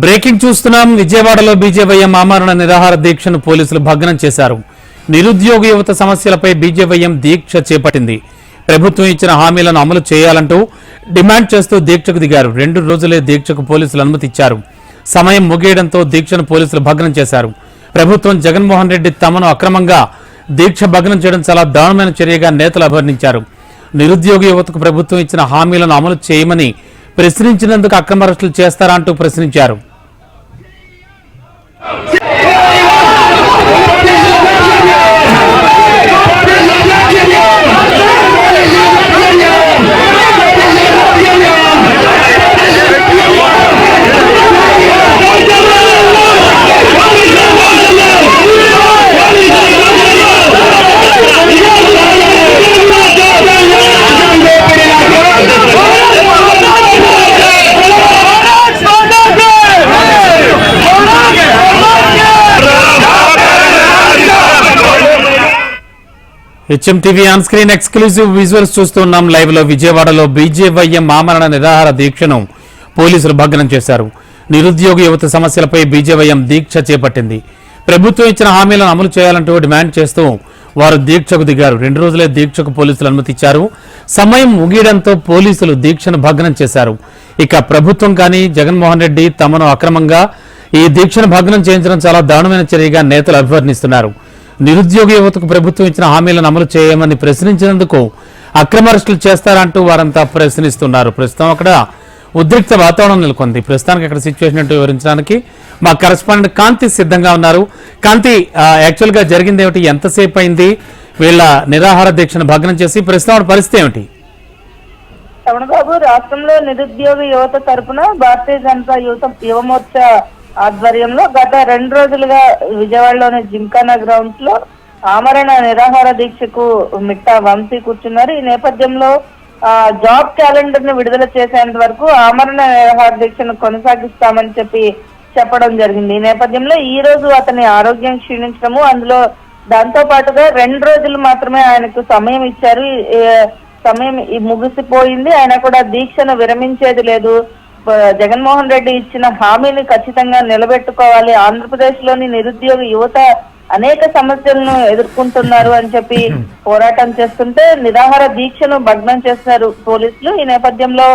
Breaking చూస్తున్నాం. విజయవాడలో BJYM ఆమరణ నిరాహార దీక్షను పోలీసులు భగ్నం చేశారు. నిరుద్యోగ యువత సమస్యలపై బీజేవైఎం దీక్ష చేపట్టింది. ప్రభుత్వం ఇచ్చిన హామీలను అమలు చేయాలంటూ డిమాండ్ చేస్తూ దీక్షకు దిగారు. 2 రోజులే దీక్షకు పోలీసులు అనుమతి ఇచ్చారు. సమయం ముగియడంతో దీక్షను పోలీసులు భగ్నం చేశారు. ప్రభుత్వం జగన్మోహన్ రెడ్డి తమను అక్రమంగా దీక్ష భగ్నం చేయడం చాలా దారుణమైన చర్యగా నేతలు అభివర్ణించారు. నిరుద్యోగ యువతకు ప్రభుత్వం ఇచ్చిన హామీలను అమలు చేయమని ప్రశ్నించినందుకు అక్రమ అరెస్టులు చేస్తారా అంటూ ప్రశ్నించారు. HMTV on screen exclusive visuals చూస్తున్నాం. లైవ్ లో విజయవాడలో బీజేవైఎం ఆమరణ నిరాహార దీక్షను పోలీసులు భగ్నం చేశారు. నిరుద్యోగ యువత సమస్యలపై బీజేవైఎం దీక్ష చేపట్టింది. ప్రభుత్వం ఇచ్చిన హామీలను అమలు చేయాలంటూ డిమాండ్ చేస్తూ వారు దీక్షకు దిగారు. 2 రోజులే దీక్షకు పోలీసులు అనుమతి ఇచ్చారు. సమయం ముగియడంతో పోలీసులు దీక్షను భగ్నం చేశారు. ఇక ప్రభుత్వం కానీ జగన్మోహన్ రెడ్డి తమను అక్రమంగా ఈ దీక్షను భగ్నం చేయించడం చాలా దారుణమైన చర్యగా నేతలు అభివర్ణిస్తున్నారు. నిరుద్యోగ యువతకు ప్రభుత్వం ఇచ్చిన హామీలను అమలు చేయమని ప్రశ్నించినందుకు అక్రమ అరెస్టులు చేస్తారంటూ వారంతా ప్రశ్నిస్తున్నారు. ప్రస్తుతం అక్కడ ఉద్రిక్త వాతావరణం నెలకొంది. ప్రస్తుతానికి అక్కడ సిచ్యువేషన్ ఏంటో వివరించడానికి మా కరెస్పాండెంట్ కాంతి సిద్ధంగా ఉన్నారు. కాంతి, యాక్చువల్ గా జరిగింది ఏమిటి? ఎంతసేపు అయింది వీళ్ళ నిరాహార దీక్షను భగ్నం చేసి? ప్రస్తుతం పరిస్థితి ఏమిటి? బాబు, రాష్ట్రంలో నిరుద్యోగ యువత తరపున భారతీయ జనతా యువమోర్చా ఆధ్వర్యంలో గత 2 రోజులుగా విజయవాడలోని జింకానా గ్రౌండ్స్ లో ఆమరణ నిరాహార దీక్షకు మిట్టా వంశీ కూర్చున్నారు. ఈ నేపథ్యంలో జాబ్ క్యాలెండర్ ను విడుదల చేసేంత వరకు ఆమరణ నిరాహార దీక్షను కొనసాగిస్తామని చెప్పడం జరిగింది. ఈ నేపథ్యంలో ఈ రోజు అతని ఆరోగ్యం క్షీణించడము, అందులో దాంతో పాటుగా 2 రోజులు మాత్రమే ఆయనకు సమయం ఇచ్చారు. సమయం ముగిసిపోయింది. ఆయన కూడా దీక్షను విరమించేది లేదు. జగన్మోహన్ రెడ్డి ఇచ్చిన హామీని ఖచ్చితంగా నిలబెట్టుకోవాలి. ఆంధ్రప్రదేశ్ లోని నిరుద్యోగ యువత అనేక సమస్యలను ఎదుర్కొంటున్నారు అని చెప్పి పోరాటం చేస్తుంటే నిరాహార దీక్షను భగ్నం చేస్తున్నారు పోలీసులు. ఈ నేపథ్యంలో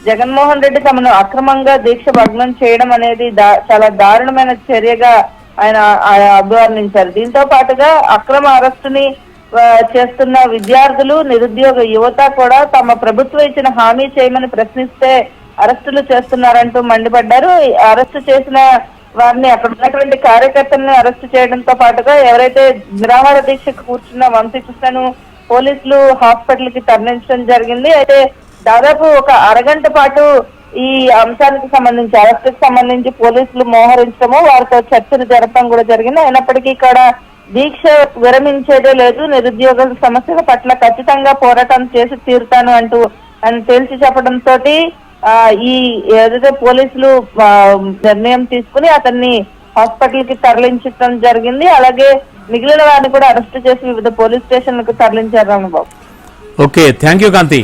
జగన్మోహన్ రెడ్డి తమను అక్రమంగా దీక్ష భగ్నం చేయడం అనేది చాలా దారుణమైన చర్యగా ఆయన అభివర్ణించారు. దీంతో పాటుగా అక్రమ అరెస్టుని చేస్తున్న విద్యార్థులు, నిరుద్యోగ యువత కూడా తమ ప్రభుత్వం ఇచ్చిన హామీ చేయమని ప్రశ్నిస్తే అరెస్టులు చేస్తున్నారంటూ మండిపడ్డారు. అరెస్టు చేసిన వారిని, అక్కడ ఉన్నటువంటి కార్యకర్తలను అరెస్టు చేయడంతో పాటుగా ఎవరైతే నిరాహార దీక్షకు కూర్చున్న వంశీకృష్ణను పోలీసులు హాస్పిటల్ కి తరలించడం జరిగింది. అయితే దాదాపు ఒక అరగంట పాటు ఈ అంశానికి సంబంధించి, అరెస్టుకు సంబంధించి పోలీసులు మోహరించడము, వారితో చర్చలు జరపడం కూడా జరిగింది. అయినప్పటికీ ఇక్కడ దీక్ష విరమించేదే లేదు, నిరుద్యోగ సమస్యల పట్ల ఖచ్చితంగా పోరాటం చేసి తీరుతాను అంటూ ఆయన తేల్చి చెప్పడంతో ఈ ఏదైతే పోలీసులు నిర్ణయం తీసుకుని అతన్ని హాస్పిటల్ కి తరలించడం జరిగింది. అలాగే మిగిలిన వారిని కూడా అరెస్ట్ చేసి వివిధ పోలీస్ స్టేషన్లకు తరలించారు. Ramababu. Okay, thank you Kanthi.